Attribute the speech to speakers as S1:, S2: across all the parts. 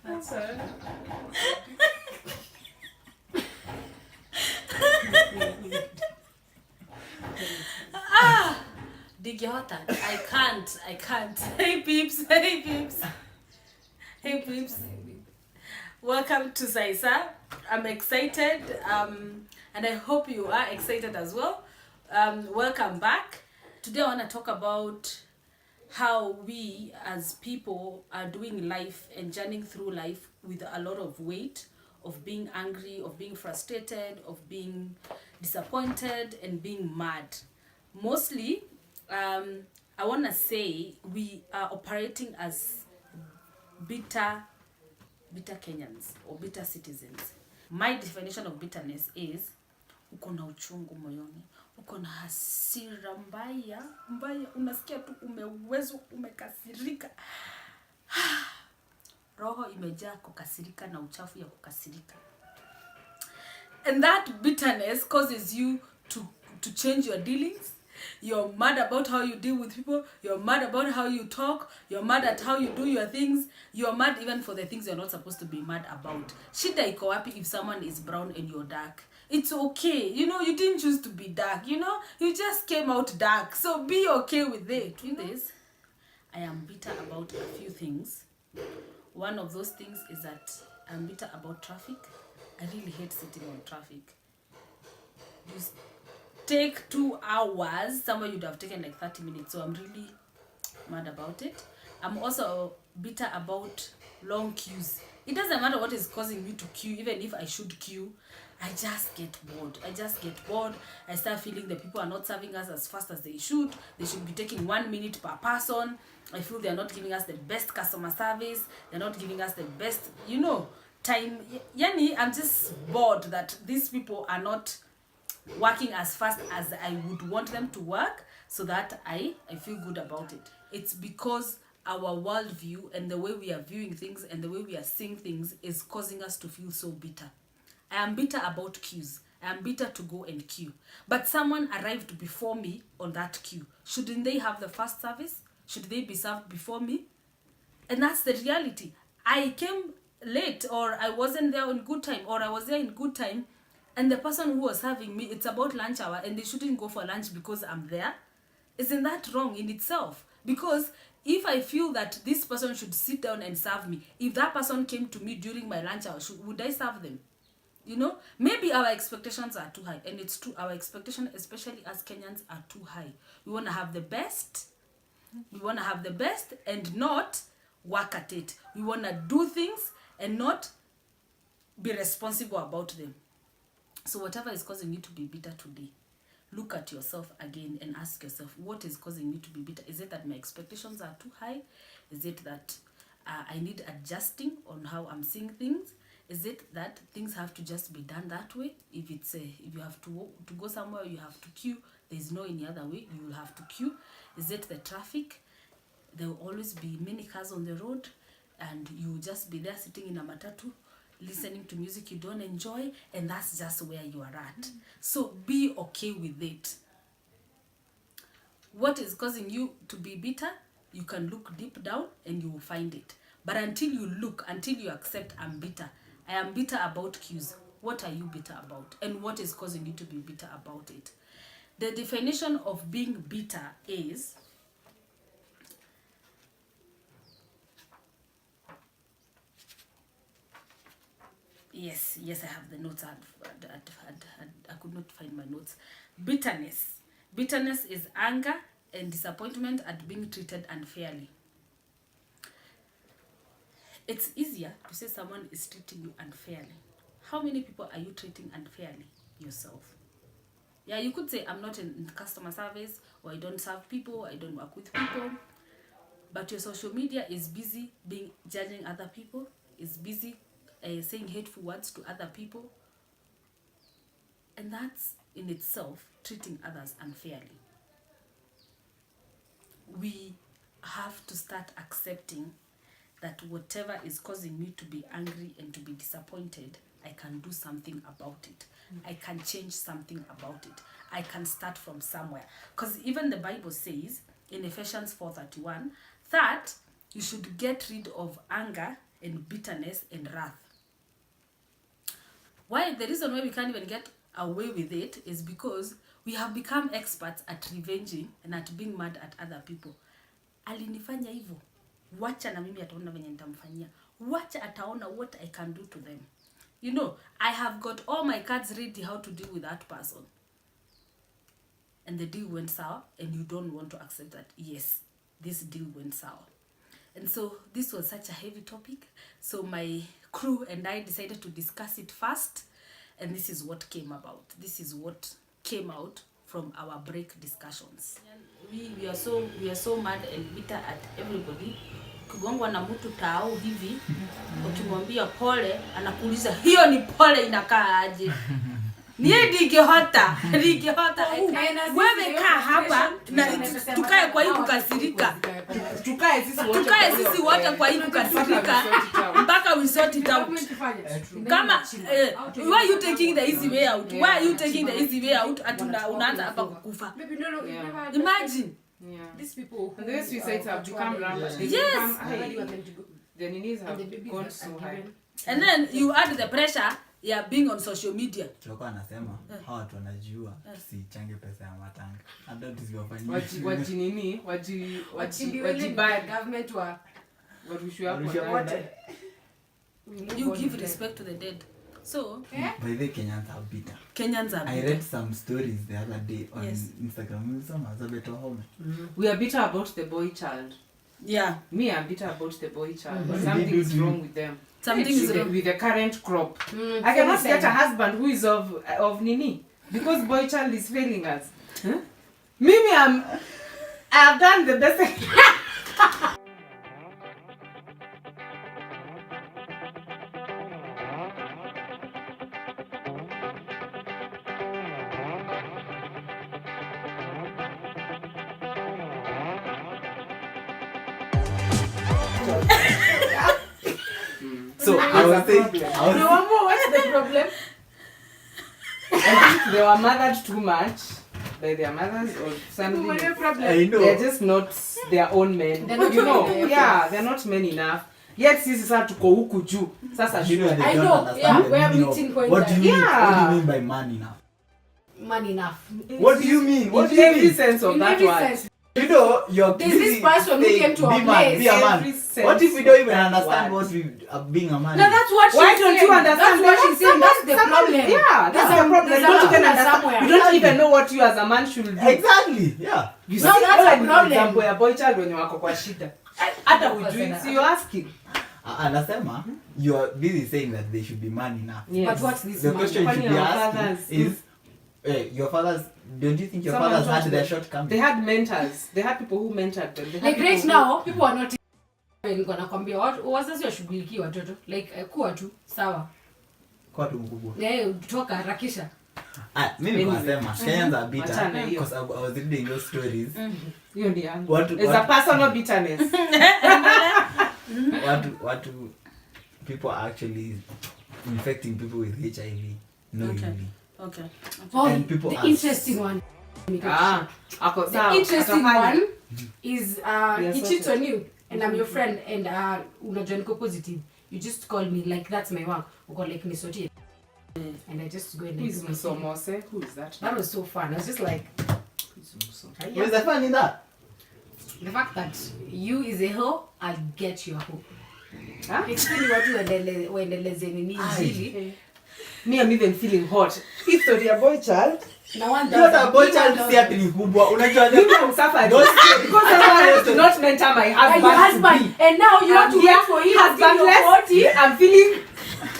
S1: That's it.
S2: Digihota. I can't. Hey peeps, hey peeps. Hey peeps. Welcome to Saisa. I'm excited, and I hope you are excited as well. Welcome back. Today I want to talk about how we as people are doing life and journeying through life with a lot of weight of being angry, of being frustrated, of being disappointed, and being mad. Mostly, I want to say we are operating as bitter Kenyans or bitter citizens. My definition of bitterness is uko na uchungu moyoni, uko na hasira mbaya, unasikia tu umewezwa, umekasirika. Roho imejaa kukasirika na uchafu ya kukasirika. And that bitterness causes you to change your dealings. You're mad about how you deal with people. You're mad about how you talk. You're mad at how you do your things. You're mad even for the things you're not supposed to be mad about. Shida iko wapi if someone is brown and you're dark? It's okay. You know, you didn't choose to be dark. You know, you just came out dark. So be okay with it. With this, I am bitter about a few things. One of those things is that I'm bitter about traffic. I really hate sitting on traffic. You take 2 hours, somewhere you'd have taken like 30 minutes. So I'm really mad about it. I'm also bitter about long queues. It doesn't matter what is causing me to queue, even if I should queue. I just get bored. I start feeling that people are not serving us as fast as they should. They should be taking 1 minute per person. I feel they're not giving us the best customer service. They're not giving us the best, time. Yani, I'm just bored that these people are not working as fast as I would want them to work, so that I feel good about it. It's because our worldview and the way we are viewing things and the way we are seeing things is causing us to feel so bitter. I am bitter about queues. I am bitter to go and queue. But someone arrived before me on that queue. Shouldn't they have the first service? Should they be served before me? And that's the reality. I came late, or I wasn't there in good time, or I was there in good time, and the person who was serving me, it's about lunch hour, and they shouldn't go for lunch because I'm there. Isn't that wrong in itself? Because if I feel that this person should sit down and serve me, if that person came to me during my lunch hour, would I serve them? Maybe our expectations are too high, and it's true. Our expectations, especially as Kenyans, are too high. We want to have the best. We want to have the best and not work at it. We want to do things and not be responsible about them. So whatever is causing you to be bitter today, look at yourself again and ask yourself, what is causing me to be bitter? Is it that my expectations are too high? Is it that I need adjusting on how I'm seeing things? Is it that things have to just be done that way? If you have to go somewhere, you have to queue. There's no any other way. You will have to queue. Is it the traffic? There will always be many cars on the road, and you will just be there sitting in a matatu, listening to music you don't enjoy, and that's just where you are at. So be okay with it. What is causing you to be bitter? You can look deep down and you will find it. But until you accept I'm bitter. I am bitter about queues. What are you bitter about? And what is causing you to be bitter about it? The definition of being bitter is Yes, I have the notes. I could not find my notes. Bitterness. Bitterness is anger and disappointment at being treated unfairly. It's easier to say someone is treating you unfairly. How many people are you treating unfairly? Yourself. Yeah, you could say I'm not in customer service, or I don't serve people, I don't work with people. But your social media is busy judging other people, is busy saying hateful words to other people. And that's in itself treating others unfairly. We have to start accepting that whatever is causing me to be angry and to be disappointed, I can do something about it. I can change something about it. I can start from somewhere. Because even the Bible says in Ephesians 4:31 that you should get rid of anger and bitterness and wrath. Why? The reason why we can't even get away with it is because we have become experts at revenging and at being mad at other people. Alinifanya hivyo, wacha na mimi ataona venye nitamfanyia. Wacha ataona what I can do to them. You know, I have got all my cards ready how to deal with that person. And the deal went sour, and you don't want to accept that, yes, this deal went sour. And so this was such a heavy topic. So my crew and I decided to discuss it first. And this is what came about. This is what came out from our break discussions. We are so mad and bitter at everybody. Kugongwa na mtu tao hivi, ukimwambia pole, anakuuliza hiyo ni pole inakaa aje? Ningehota. Wewe kaa hapa na tukae kwa hii kukasirika. Tukae sisi wote kwa hii kukasirika mpaka we sort it out. Kama why are you taking the easy way out? Why are you taking the easy way out? Unaanza hapa kukufa. Imagine.
S1: Yeah. These people and the suicides have become rampant.
S2: Yes.
S1: The needs have gone so high.
S2: And then you add the pressure being on social media.
S3: Tulikuwa anasema hawa watu wanajua tusichange pesa ya matanga. Hata tusiwafanyie.
S1: Waji buy government wa warushwa hapo.
S2: You give respect to the dead. So,
S3: by the Kenyans are bitter.
S2: Kenyans are bitter.
S3: I read some stories the other day on Instagram.
S1: We are bitter about the boy child.
S2: Yeah.
S1: Me, I'm bitter about the boy child. Something is wrong with them.
S2: Something is wrong
S1: with the current crop. I cannot get a husband who is of Nini because boy child is failing us. Huh? Mimi, I have done the best.
S3: So I was saying,
S1: what's the problem? I think they were mothered too much by their mothers or something.
S3: I know.
S1: They're just not their own men.
S4: They're not
S1: you know,
S4: men,
S1: they're not men enough. Yet sisi sasa tuko huku juu. Sasa
S3: you know,
S4: I know. Yeah, we are meeting point.
S3: What do you mean? What do you mean by man enough?
S4: Man enough.
S3: What do you mean? What do you
S1: every
S3: mean?
S1: sense of
S4: In
S1: that
S4: every
S1: word.
S4: sense.
S3: You know, you're
S4: There's this person who came to our place.
S3: Be a man.
S1: Every sense
S3: What if we don't even
S1: of that
S3: understand
S1: word.
S3: what we being a man?
S4: No, that's what she's
S1: Why
S4: saying.
S1: don't you understand?
S4: That's what she's saying. That's the problem.
S1: Yeah, that's the problem.
S4: There's
S1: You don't
S4: a
S1: even
S4: lacuna
S1: understand.
S4: somewhere.
S1: You don't even know what you as a man should do.
S3: Exactly. Yeah.
S1: You
S4: No,
S1: see,
S4: that's
S1: all
S4: a
S1: I need
S4: problem.
S1: example ya boy child when wako kwa shida. Hata hujui, so you're asking.
S3: Anasema, you're busy saying that they should be man enough.
S1: Yes.
S4: But what's this
S3: The
S4: man?
S3: question you should be
S1: Funny, our
S3: asking
S1: fathers.
S3: is, your fathers, don't you think your
S1: Someone
S3: fathers
S1: taught
S3: had their
S1: them.
S3: shortcomings?
S1: They had mentors. They had people who mentored them. They had
S4: Like right
S1: people
S4: now, people are not wanakwambia wazazi washughulikie watoto like kuwa tu sawa.
S3: Kwa tu mkubwa.
S4: Toka harakisha.
S3: Mimi nasema Kenyans are bitter
S1: Wachana hiyo.
S3: because I was reading those stories.
S1: hiyo ndio yangu.
S3: What
S1: a personal bitterness.
S3: what people are actually infecting people with HIV knowingly.
S2: Okay.
S4: Oh,
S3: And people
S4: the
S3: are
S4: interesting one.
S1: Ako
S4: The
S1: sawa.
S4: interesting
S1: Atafanya.
S4: one is
S1: Yes,
S4: he cheats
S1: okay.
S4: on you and I'm your friend and unajua niko positive. You just call me like that's my work. Uko like nisotie. And I just go and
S1: Who is
S4: like
S1: Musomose? Who is that?
S4: that was so fun. I was just like
S1: Who is Musomose?
S3: What is the fun in that?
S4: the fact that you is a hoe, I'll get you a hoe.
S1: Huh?
S4: Explain watu waendeleze nini injili.
S1: Me, I'm even feeling hot. History ya boy child.
S4: Na one
S3: Not a boy child si ati ni kubwa. Unajua
S1: Mimi I'm suffering. Because I did not mentor my husband.
S4: your husband
S1: to be.
S4: and now you want to
S1: here,
S4: wait for him until you're
S1: husbandless.
S4: 40.
S1: I'm feeling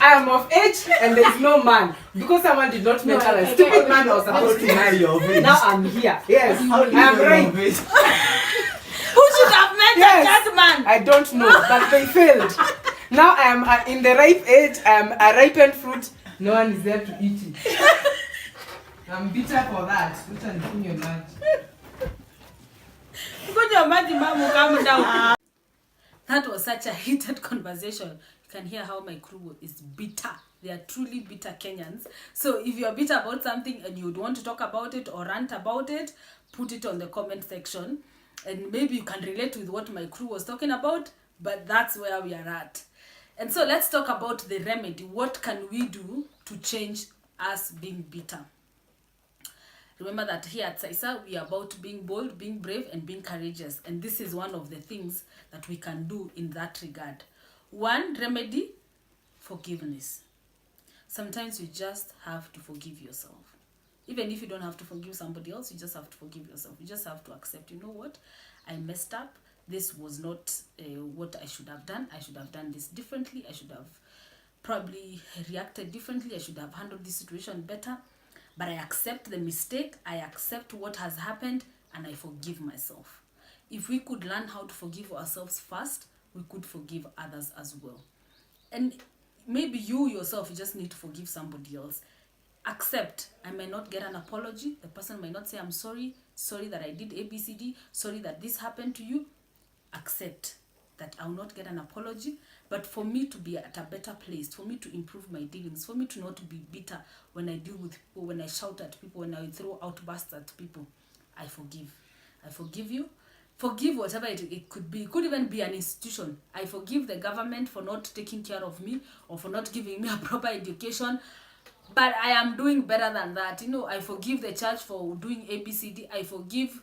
S1: I am of age and there is no man. Because someone did not mentor a stupid man was supposed to marry. Now I'm here. Yes.
S3: How do you
S1: I'm
S3: know
S1: right.
S3: your age?
S2: Who should have met that man?
S1: I don't know, but they failed. Now I am in the ripe age. I am a ripened fruit. No one is there to eat it. I'm bitter for that. Which one is in your lunch?
S2: Put your money, mama, calm down. That was such a heated conversation. You can hear how my crew is bitter. They are truly bitter Kenyans. So if you are bitter about something and you would want to talk about it or rant about it, put it on the comment section. And maybe you can relate with what my crew was talking about, but that's where we are at. And so let's talk about the remedy. What can we do to change us being bitter? Remember that here at Saisa, we are about being bold, being brave, and being courageous. And this is one of the things that we can do in that regard. One remedy, forgiveness. Sometimes you just have to forgive yourself. Even if you don't have to forgive somebody else, you just have to forgive yourself. You just have to accept, you know what? I messed up. This was not what I should have done. I should have done this differently. I should have probably reacted differently. I should have handled this situation better. But I accept the mistake, I accept what has happened, and I forgive myself. If we could learn how to forgive ourselves first, we could forgive others as well. And maybe you yourself, you just need to forgive somebody else. Accept. I may not get an apology. The person might not say, I'm sorry that I did ABCD, sorry that this happened to you. Accept that I will not get an apology, but for me to be at a better place, for me to improve my dealings, for me to not be bitter when I deal with people, when I shout at people, when I throw outbursts at people, I forgive. I forgive you. Forgive whatever it could be. It could even be an institution. I forgive the government for not taking care of me or for not giving me a proper education, but I am doing better than that. You know, I forgive the church for doing ABCD. I forgive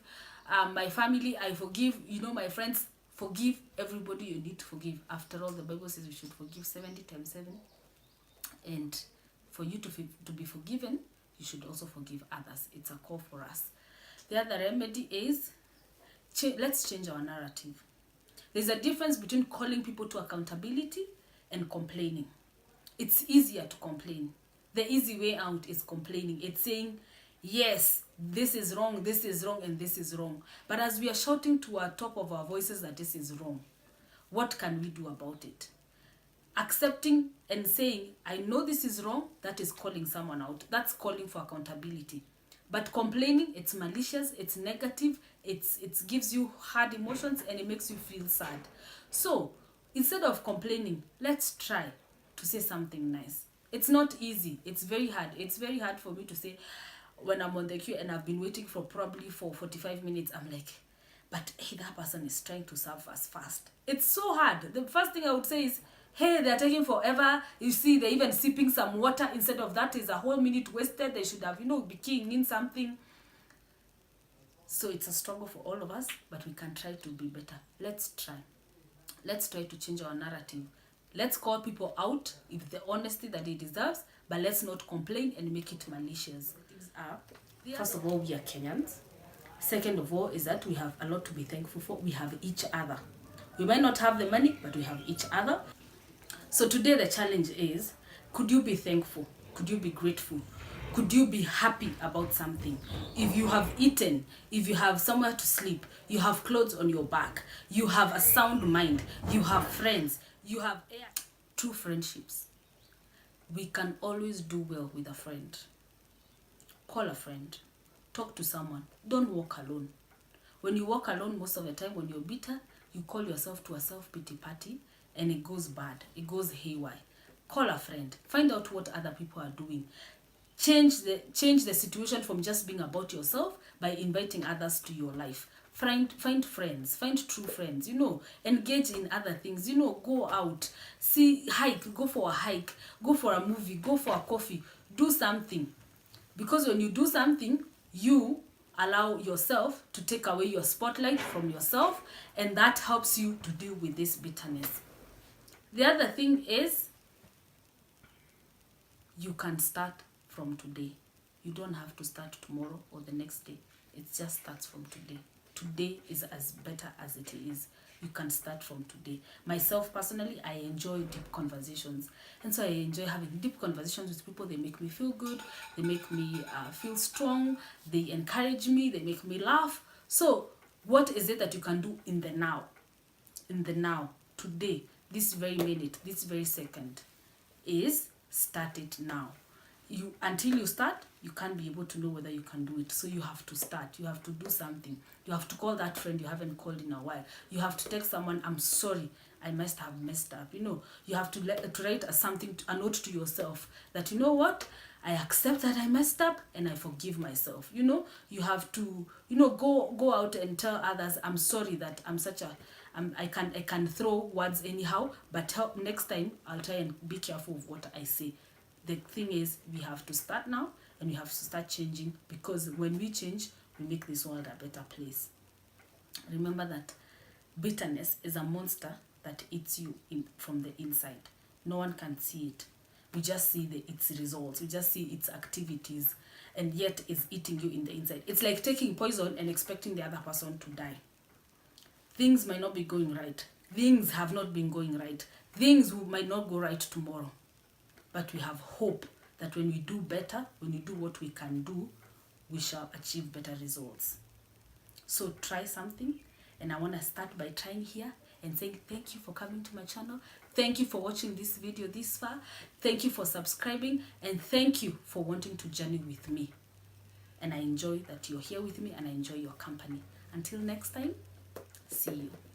S2: my family. I forgive, my friends. Forgive everybody you need to forgive. After all, the Bible says we should forgive 70 times 7. And for you to be forgiven, you should also forgive others. It's a call for us. The other remedy is, let's change our narrative. There's a difference between calling people to accountability and complaining. It's easier to complain. The easy way out is complaining. It's saying, yes, this is wrong, and this is wrong. But as we are shouting to our top of our voices that this is wrong, what can we do about it? Accepting and saying, I know this is wrong, that is calling someone out. That's calling for accountability. But complaining, it's malicious, it's negative, it gives you hard emotions, and it makes you feel sad. So instead of complaining, let's try to say something nice. It's not easy. It's very hard. It's very hard for me to say, when I'm on the queue and I've been waiting for 45 minutes, I'm like, but hey, that person is trying to serve us fast. It's so hard. The first thing I would say is, hey, they're taking forever. You see, they're even sipping some water. Instead of that is a whole minute wasted. They should have, be keying in something. So it's a struggle for all of us, but we can try to be better. Let's try. Let's try to change our narrative. Let's call people out with the honesty that they deserve, but let's not complain and make it malicious. First of all, we are Kenyans. Second of all is that we have a lot to be thankful for. We have each other. We might not have the money, but we have each other. So today the challenge is, could you be thankful? Could you be grateful? Could you be happy about something? If you have eaten, if you have somewhere to sleep, you have clothes on your back, you have a sound mind, you have friends, you have air. True friendships. We can always do well with a friend. Call a friend. Talk to someone. Don't walk alone. When you walk alone, most of the time when you're bitter, you call yourself to a self-pity party and it goes bad. It goes haywire. Call a friend. Find out what other people are doing. Change the situation from just being about yourself by inviting others to your life. Find friends. Find true friends. Engage in other things. Go out. Go for a hike. Go for a movie. Go for a coffee. Do something. Because when you do something, you allow yourself to take away your spotlight from yourself, and that helps you to deal with this bitterness. The other thing is, you can start from today. You don't have to start tomorrow or the next day. It just starts from today. Today is as better as it is. You can start from today. Myself, personally, I enjoy deep conversations. And so I enjoy having deep conversations with people. They make me feel good. They make me feel strong. They encourage me. They make me laugh. So what is it that you can do in the now? In the now, today, this very minute, this very second, is start it now. Until you start, you can't be able to know whether you can do it. So you have to start. You have to do something. You have to call that friend you haven't called in a while. You have to text someone, I'm sorry, I must have messed up. You know, you have to write a note to yourself that, you know what, I accept that I messed up and I forgive myself. You know, you have to, you know, go out and tell others, I'm sorry that I'm such a, I can throw words anyhow, but next time I'll try and be careful of what I say. The thing is, we have to start now and we have to start changing, because when we change, we make this world a better place. Remember that bitterness is a monster that eats you from the inside. No one can see it. We just see its results. We just see its activities, and yet it's eating you in the inside. It's like taking poison and expecting the other person to die. Things might not be going right. Things have not been going right. Things might not go right tomorrow. But we have hope that when we do better, when we do what we can do, we shall achieve better results. So try something, and I want to start by trying here and saying thank you for coming to my channel. Thank you for watching this video this far. Thank you for subscribing, and thank you for wanting to journey with me. And I enjoy that you're here with me, and I enjoy your company. Until next time, see you.